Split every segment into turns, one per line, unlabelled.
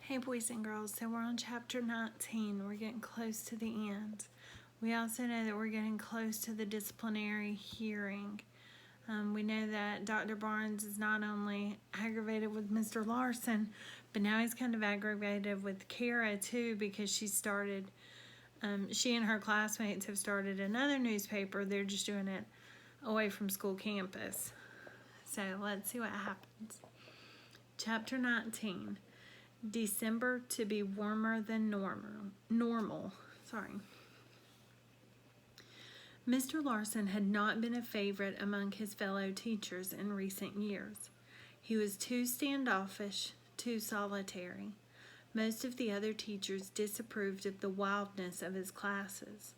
Hey boys and girls, so we're on chapter 19. We're getting close to the end. We also know that we're getting close to the disciplinary hearing. We know that Dr. Barnes is not only aggravated with Mr. Larson, but now he's kind of aggravated with Kara too, because she and her classmates have started another newspaper. They're just doing it away from school campus. So let's see what happens. Chapter 19. December to be warmer than normal. Mr. Larson had not been a favorite among his fellow teachers in recent years. He was too standoffish, too solitary. Most of the other teachers disapproved of the wildness of his classes.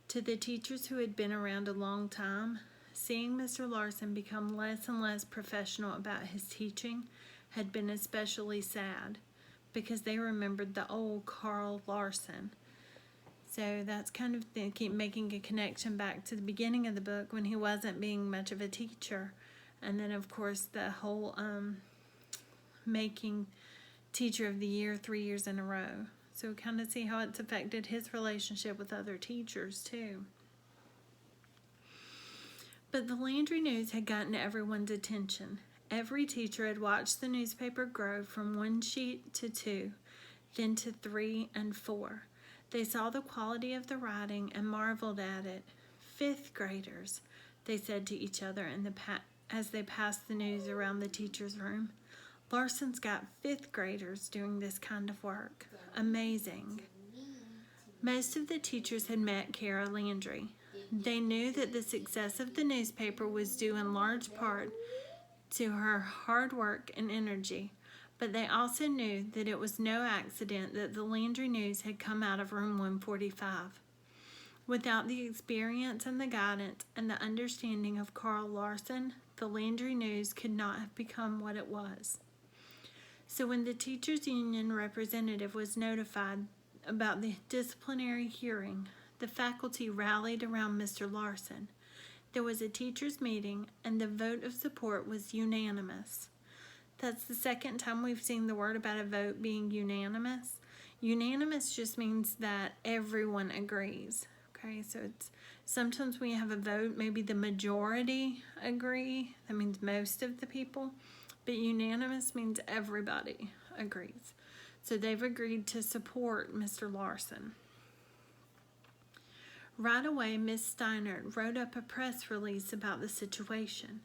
To the teachers who had been around a long time, seeing Mr. Larson become less and less professional about his teaching had been especially sad, because they remembered the old Carl Larson. So that's kind of making a connection back to the beginning of the book when he wasn't being much of a teacher. And then, of course, the whole making Teacher of the Year 3 years in a row. So we kind of see how it's affected his relationship with other teachers, too. But the Landry News had gotten everyone's attention. Every teacher had watched the newspaper grow from 1 sheet to 2, then to 3 and 4. They saw the quality of the writing and marveled at it. "Fifth graders," they said to each other as they passed the news around the teacher's room. "Larson's got 5th graders doing this kind of work. Amazing." Most of the teachers had met Kara Landry. They knew that the success of the newspaper was due in large part to her hard work and energy, but they also knew that it was no accident that the Landry News had come out of room 145. Without the experience and the guidance and the understanding of Carl Larson, the Landry News could not have become what it was. So when the teachers' union representative was notified about the disciplinary hearing, the faculty rallied around Mr. Larson. There was a teachers' meeting, and the vote of support was unanimous. That's the second time we've seen the word about a vote being unanimous. Unanimous just means that everyone agrees. Okay, so it's sometimes when you have a vote, maybe the majority agree. That means most of the people. But unanimous means everybody agrees. So they've agreed to support Mr. Larson. Right away, Miss Steinert wrote up a press release about the situation.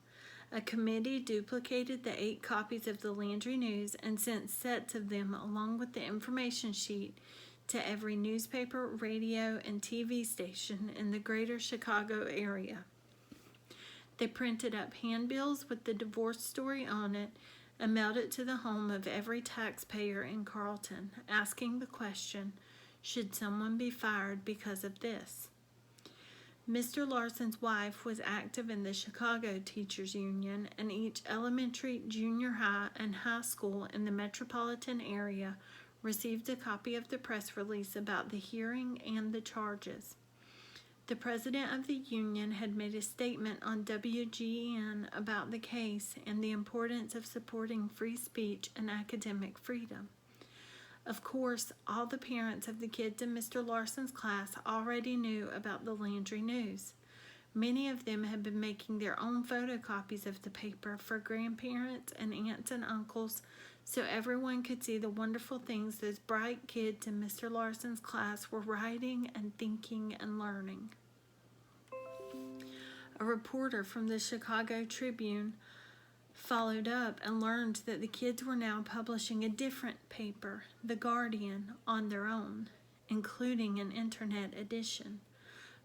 A committee duplicated the 8 copies of the Landry News and sent sets of them along with the information sheet to every newspaper, radio, and TV station in the greater Chicago area. They printed up handbills with the divorce story on it and mailed it to the home of every taxpayer in Carlton, asking the question, should someone be fired because of this? Mr. Larson's wife was active in the Chicago Teachers Union, and each elementary, junior high, and high school in the metropolitan area received a copy of the press release about the hearing and the charges. The president of the union had made a statement on WGN about the case and the importance of supporting free speech and academic freedom. Of course, all the parents of the kids in Mr. Larson's class already knew about the Landry News. Many of them had been making their own photocopies of the paper for grandparents and aunts and uncles, so everyone could see the wonderful things those bright kids in Mr. Larson's class were writing and thinking and learning. A reporter from the Chicago Tribune followed up and learned that the kids were now publishing a different paper, The Guardian, on their own, including an internet edition.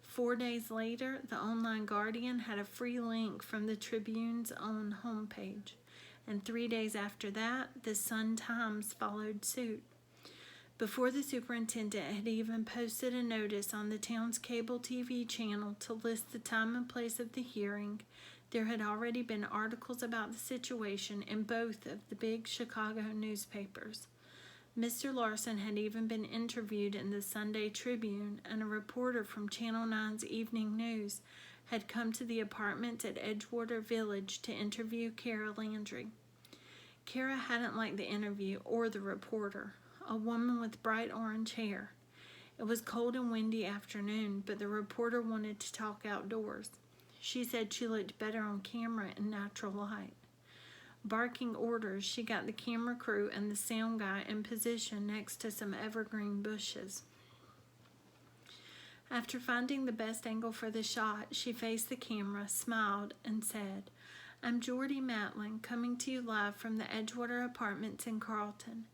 4 days later, the online Guardian had a free link from the Tribune's own homepage, and 3 days after that, the Sun-Times followed suit. Before the superintendent had even posted a notice on the town's cable TV channel to list the time and place of the hearing, there had already been articles about the situation in both of the big Chicago newspapers. Mr. Larson had even been interviewed in the Sunday Tribune, and a reporter from Channel 9's Evening News had come to the apartment at Edgewater Village to interview Kara Landry. Kara hadn't liked the interview or the reporter. a woman with bright orange hair. It was cold and windy afternoon, but the reporter wanted to talk outdoors. She said she looked better on camera in natural light. Barking orders, she got the camera crew and the sound guy in position next to some evergreen bushes. After finding the best angle for the shot, she faced the camera, smiled, and said, "I'm Jordy Matlin, coming to you live from the Edgewater Apartments in Carlton.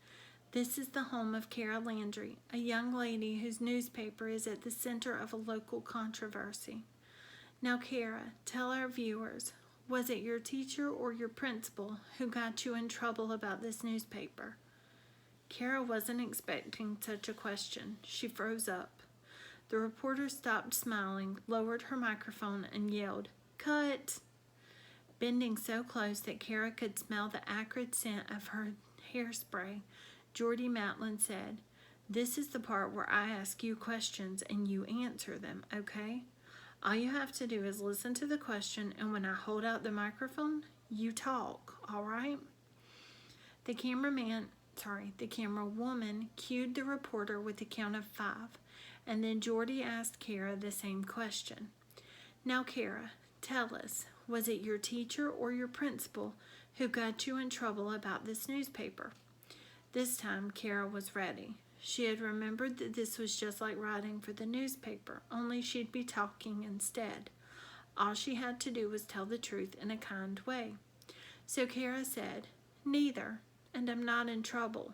This is the home of Kara Landry, a young lady whose newspaper is at the center of a local controversy. Now, Kara, tell our viewers, was it your teacher or your principal who got you in trouble about this newspaper?" Kara wasn't expecting such a question. She froze up. The reporter stopped smiling, lowered her microphone, and yelled, "Cut!" Bending so close that Kara could smell the acrid scent of her hairspray, Jordy Matlin said, "This is the part where I ask you questions and you answer them, okay? All you have to do is listen to the question, and when I hold out the microphone, you talk, all right?" The camerawoman cued the reporter with the count of 5, and then Jordy asked Kara the same question. "Now, Kara, tell us, was it your teacher or your principal who got you in trouble about this newspaper?" This time, Kara was ready. She had remembered that this was just like writing for the newspaper, only she'd be talking instead. All she had to do was tell the truth in a kind way. So Kara said, "Neither, and I'm not in trouble.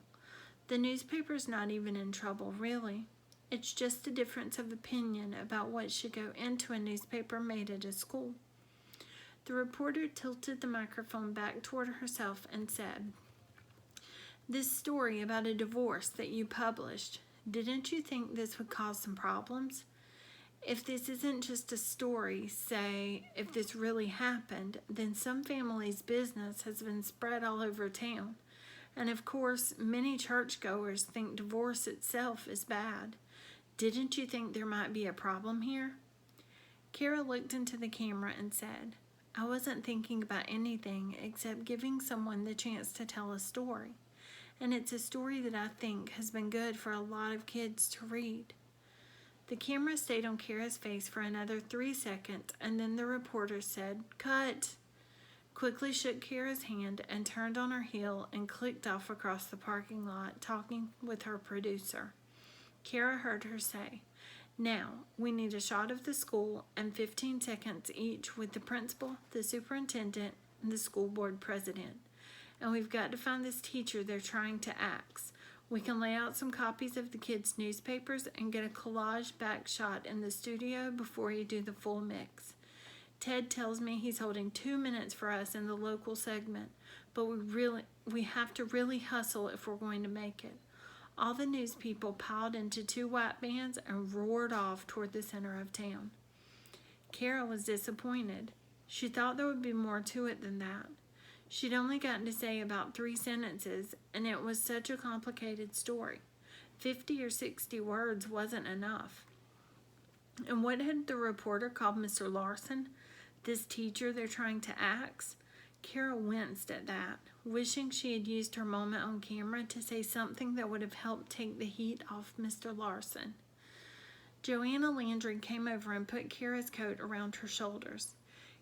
The newspaper's not even in trouble, really. It's just a difference of opinion about what should go into a newspaper made at a school." The reporter tilted the microphone back toward herself and said, "This story about a divorce that you published, didn't you think this would cause some problems? If this isn't just a story, say, if this really happened, then some family's business has been spread all over town. And of course, many churchgoers think divorce itself is bad. Didn't you think there might be a problem here?" Kara looked into the camera and said, "I wasn't thinking about anything except giving someone the chance to tell a story. And it's a story that I think has been good for a lot of kids to read." The camera stayed on Kara's face for another 3 seconds, and then the reporter said, "Cut!" quickly shook Kara's hand and turned on her heel and clicked off across the parking lot, talking with her producer. Kara heard her say, "Now, we need a shot of the school and 15 seconds each with the principal, the superintendent, and the school board president. And we've got to find this teacher they're trying to axe. We can lay out some copies of the kids' newspapers and get a collage back shot in the studio before you do the full mix. Ted tells me he's holding 2 minutes for us in the local segment, but we have to really hustle if we're going to make it." All the news people piled into 2 white vans and roared off toward the center of town. Kara was disappointed. She thought there would be more to it than that. She'd only gotten to say about 3 sentences, and it was such a complicated story. 50 or 60 words wasn't enough. And what had the reporter called Mr. Larson? This teacher they're trying to axe? Kara winced at that, wishing she had used her moment on camera to say something that would have helped take the heat off Mr. Larson. Joanna Landry came over and put Kara's coat around her shoulders.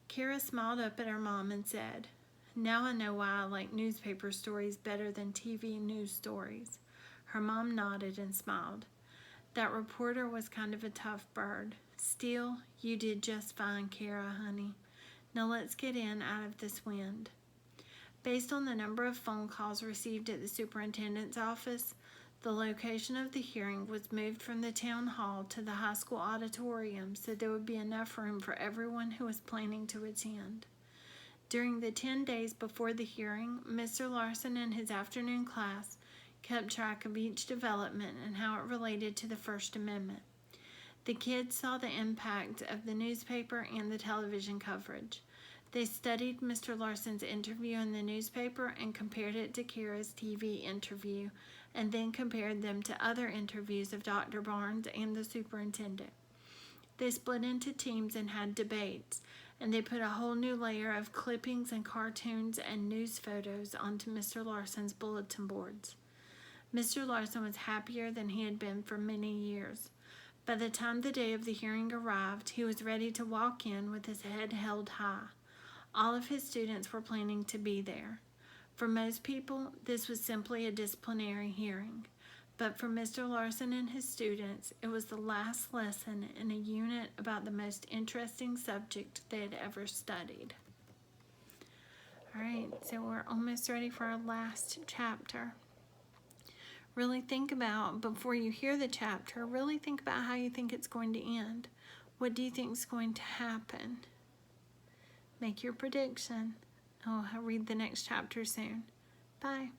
Kara smiled up at her mom and said, "Now I know why I like newspaper stories better than TV news stories." Her mom nodded and smiled. "That reporter was kind of a tough bird. Still, you did just fine, Kara, honey. Now let's get in out of this wind." Based on the number of phone calls received at the superintendent's office, the location of the hearing was moved from the town hall to the high school auditorium so there would be enough room for everyone who was planning to attend. During the 10 days before the hearing, Mr. Larson and his afternoon class kept track of each development and how it related to the First Amendment. The kids saw the impact of the newspaper and the television coverage. They studied Mr. Larson's interview in the newspaper and compared it to Kara's TV interview, and then compared them to other interviews of Dr. Barnes and the superintendent. They split into teams and had debates, and they put a whole new layer of clippings and cartoons and news photos onto Mr. Larson's bulletin boards. Mr. Larson was happier than he had been for many years. By the time the day of the hearing arrived, he was ready to walk in with his head held high. All of his students were planning to be there. For most people, this was simply a disciplinary hearing. But for Mr. Larson and his students, it was the last lesson in a unit about the most interesting subject they had ever studied. All right, so we're almost ready for our last chapter. Really think about, before you hear the chapter, really think about how you think it's going to end. What do you think is going to happen? Make your prediction. I'll read the next chapter soon. Bye.